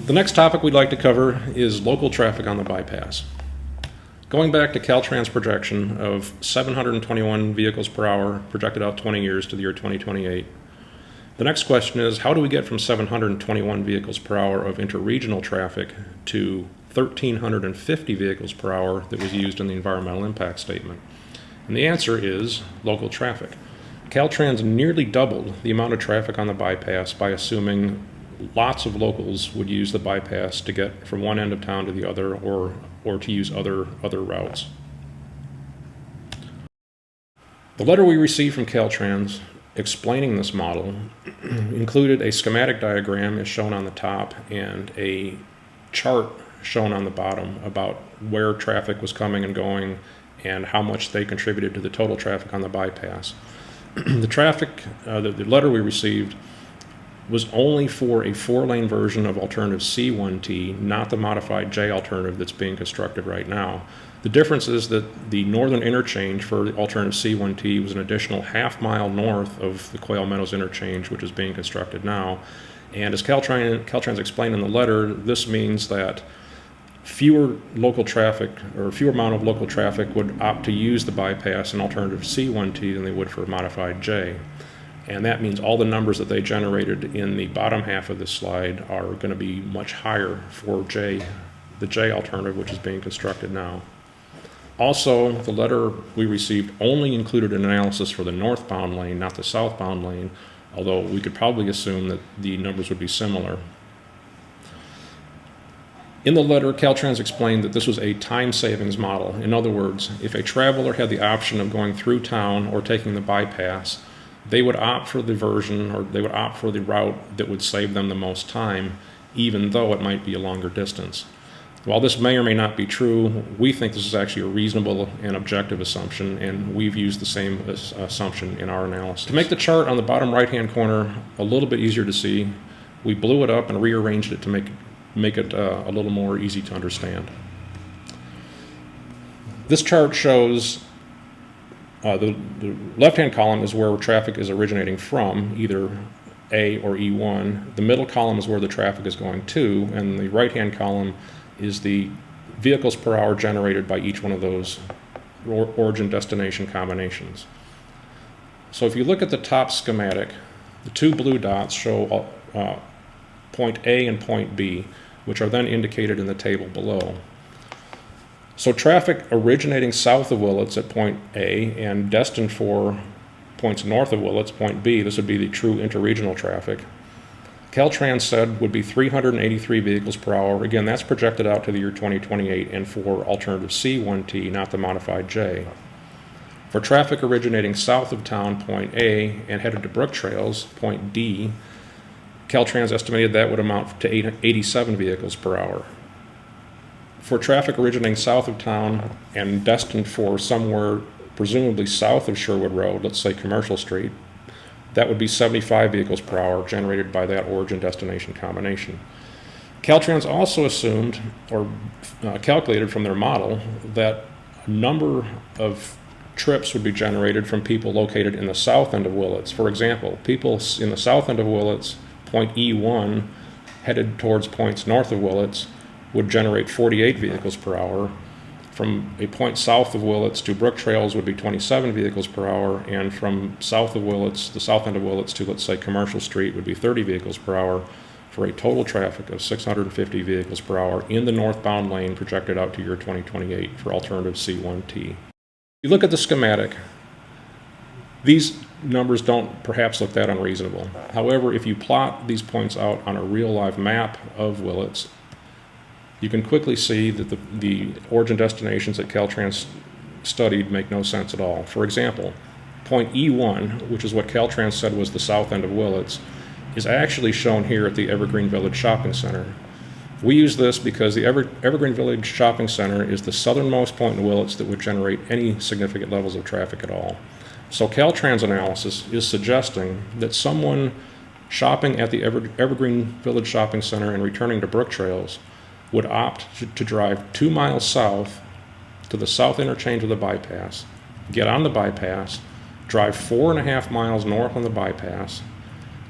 The next topic we'd like to cover is local traffic on the bypass. Going back to Caltrans' projection of 721 vehicles per hour projected out 20 years to the year 2028, the next question is, how do we get from 721 vehicles per hour of interregional traffic to 1,350 vehicles per hour that was used in the environmental impact statement? And the answer is local traffic. Caltrans nearly doubled the amount of traffic on the bypass by assuming lots of locals would use the bypass to get from one end of town to the other, or to use other routes. The letter we received from Caltrans explaining this model included a schematic diagram as shown on the top and a chart shown on the bottom about where traffic was coming and going and how much they contributed to the total traffic on the bypass. The letter we received was only for a 4-lane version of alternative C1T, not the modified J alternative that's being constructed right now. The difference is that the northern interchange for the alternative C1T was an additional half-mile north of the Quail Meadows interchange, which is being constructed now. And as Caltrans explained in the letter, this means that fewer amount of local traffic would opt to use the bypass in alternative C1T than they would for modified J. And that means all the numbers that they generated in the bottom half of this slide are going to be much higher for the J alternative, which is being constructed now. Also, the letter we received only included an analysis for the northbound lane, not the southbound lane, although we could probably assume that the numbers would be similar. In the letter, Caltrans explained that this was a time savings model. In other words, if a traveler had the option of going through town or taking the bypass, they would opt for the version, or they would opt for the route that would save them the most time, even though it might be a longer distance. While this may or may not be true, we think this is actually a reasonable and objective assumption, and we've used the same assumption in our analysis. To make the chart on the bottom right-hand corner a little bit easier to see, we blew it up and rearranged it to make it a little more easy to understand. This chart shows the left-hand column is where traffic is originating from, either A or E1. The middle column is where the traffic is going to, and the right-hand column is the vehicles per hour generated by each one of those origin-destination combinations. So if you look at the top schematic, the two blue dots show point A and point B, which are then indicated in the table below. So traffic originating south of Willits at point A and destined for points north of Willits, point B, this would be the true interregional traffic, Caltrans said would be 383 vehicles per hour. Again, that's projected out to the year 2028 and for alternative C1T, not the modified J. For traffic originating south of town, point A, and headed to Brook Trails, point D, Caltrans estimated that would amount to 87 vehicles per hour. For traffic originating south of town and destined for somewhere presumably south of Sherwood Road, let's say Commercial Street, that would be 75 vehicles per hour generated by that origin-destination combination. Caltrans also assumed, or calculated from their model, that a number of trips would be generated from people located in the south end of Willits. For example, people in the south end of Willits, point E1, headed towards points north of Willits, would generate 48 vehicles per hour. From a point south of Willits to Brook Trails would be 27 vehicles per hour, and from south of Willits, the south end of Willits, to let's say Commercial Street would be 30 vehicles per hour, for a total traffic of 650 vehicles per hour in the northbound lane projected out to year 2028 for alternative C1T. If you look at the schematic, these numbers don't perhaps look that unreasonable. However, if you plot these points out on a real live map of Willits, you can quickly see that the origin destinations that Caltrans studied make no sense at all. For example, point E1, which is what Caltrans said was the south end of Willits, is actually shown here at the Evergreen Village Shopping Center. We use this because the Evergreen Village Shopping Center is the southernmost point in Willits that would generate any significant levels of traffic at all. So Caltrans analysis is suggesting that someone shopping at the Evergreen Village Shopping Center and returning to Brook Trails would opt to drive 2 miles south to the south interchange of the bypass, get on the bypass, drive 4.5 miles north on the bypass,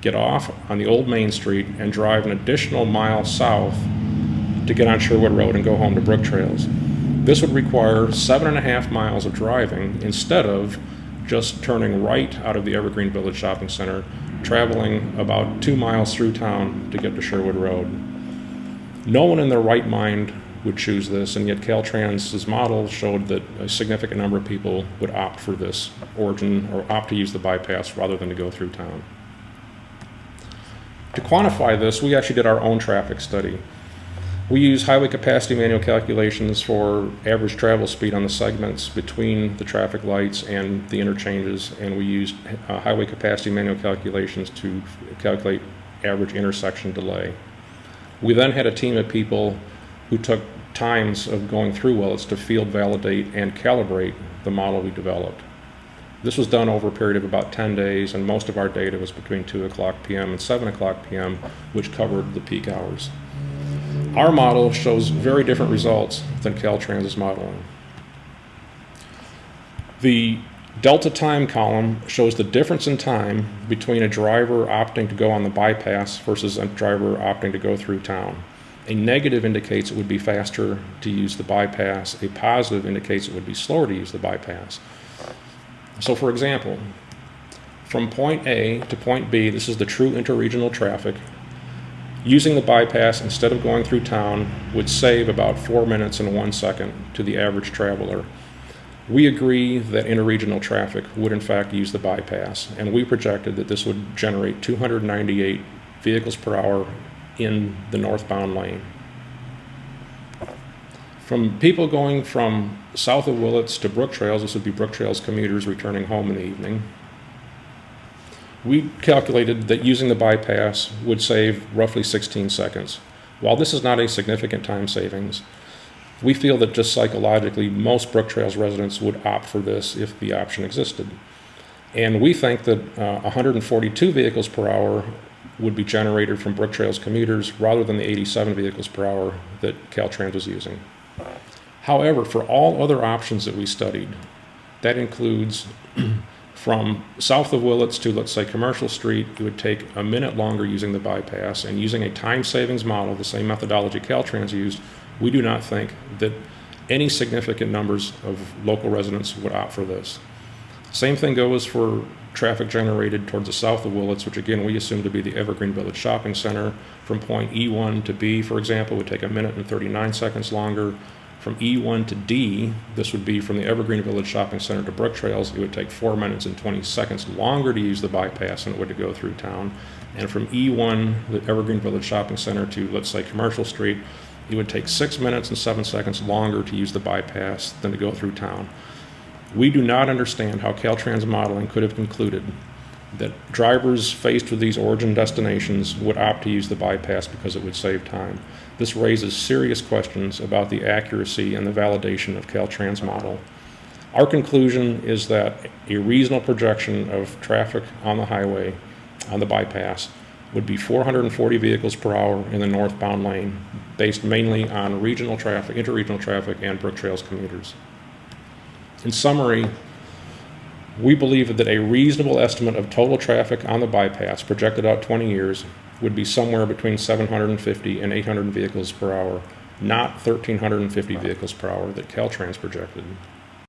get off on the old Main Street and drive an additional mile south to get on Sherwood Road and go home to Brook Trails. This would require 7.5 miles of driving instead of just turning right out of the Evergreen Village Shopping Center, traveling about 2 miles through town to get to Sherwood Road. No one in their right mind would choose this, and yet Caltrans' model showed that a significant number of people would opt for this origin or opt to use the bypass rather than to go through town. To quantify this, we actually did our own traffic study. We use highway capacity manual calculations for average travel speed on the segments between the traffic lights and the interchanges, and we used highway capacity manual calculations to calculate average intersection delay. We then had a team of people who took times of going through Willits to field validate and calibrate the model we developed. This was done over a period of about 10 days, and most of our data was between 2 o'clock p.m. and 7 o'clock p.m., which covered the peak hours. Our model shows very different results than Caltrans' modeling. The delta time column shows the difference in time between a driver opting to go on the bypass versus a driver opting to go through town. A negative indicates it would be faster to use the bypass. A positive indicates it would be slower to use the bypass. So for example, from point A to point B, this is the true interregional traffic. Using the bypass instead of going through town would save about 4 minutes and 1 second to the average traveler. We agree that interregional traffic would in fact use the bypass, and we projected that this would generate 298 vehicles per hour in the northbound lane. From people going from south of Willits to Brook Trails, this would be Brook Trails commuters returning home in the evening, we calculated that using the bypass would save roughly 16 seconds. While this is not a significant time savings, we feel that just psychologically most Brook Trails residents would opt for this if the option existed. And we think that 142 vehicles per hour would be generated from Brook Trails commuters rather than the 87 vehicles per hour that Caltrans was using. However, for all other options that we studied, that includes from south of Willits to, let's say, Commercial Street, it would take a minute longer using the bypass, and using a time savings model, the same methodology Caltrans used, we do not think that any significant numbers of local residents would opt for this. Same thing goes for traffic generated towards the south of Willits, which again we assume to be the Evergreen Village Shopping Center. From point E1 to B, for example, would take a minute and 39 seconds longer. From E1 to D, this would be from the Evergreen Village Shopping Center to Brook Trails, it would take 4 minutes and 20 seconds longer to use the bypass than it would to go through town. And from E1, the Evergreen Village Shopping Center to, let's say, Commercial Street, it would take 6 minutes and 7 seconds longer to use the bypass than to go through town. We do not understand how Caltrans modeling could have concluded that drivers faced with these origin destinations would opt to use the bypass because it would save time. This raises serious questions about the accuracy and the validation of Caltrans' model. Our conclusion is that a reasonable projection of traffic on the highway, on the bypass, would be 440 vehicles per hour in the northbound lane, based mainly on regional traffic, interregional traffic, and Brook Trails commuters. In summary, we believe that a reasonable estimate of total traffic on the bypass, projected out 20 years, would be somewhere between 750 and 800 vehicles per hour, not 1,350 vehicles per hour that Caltrans projected.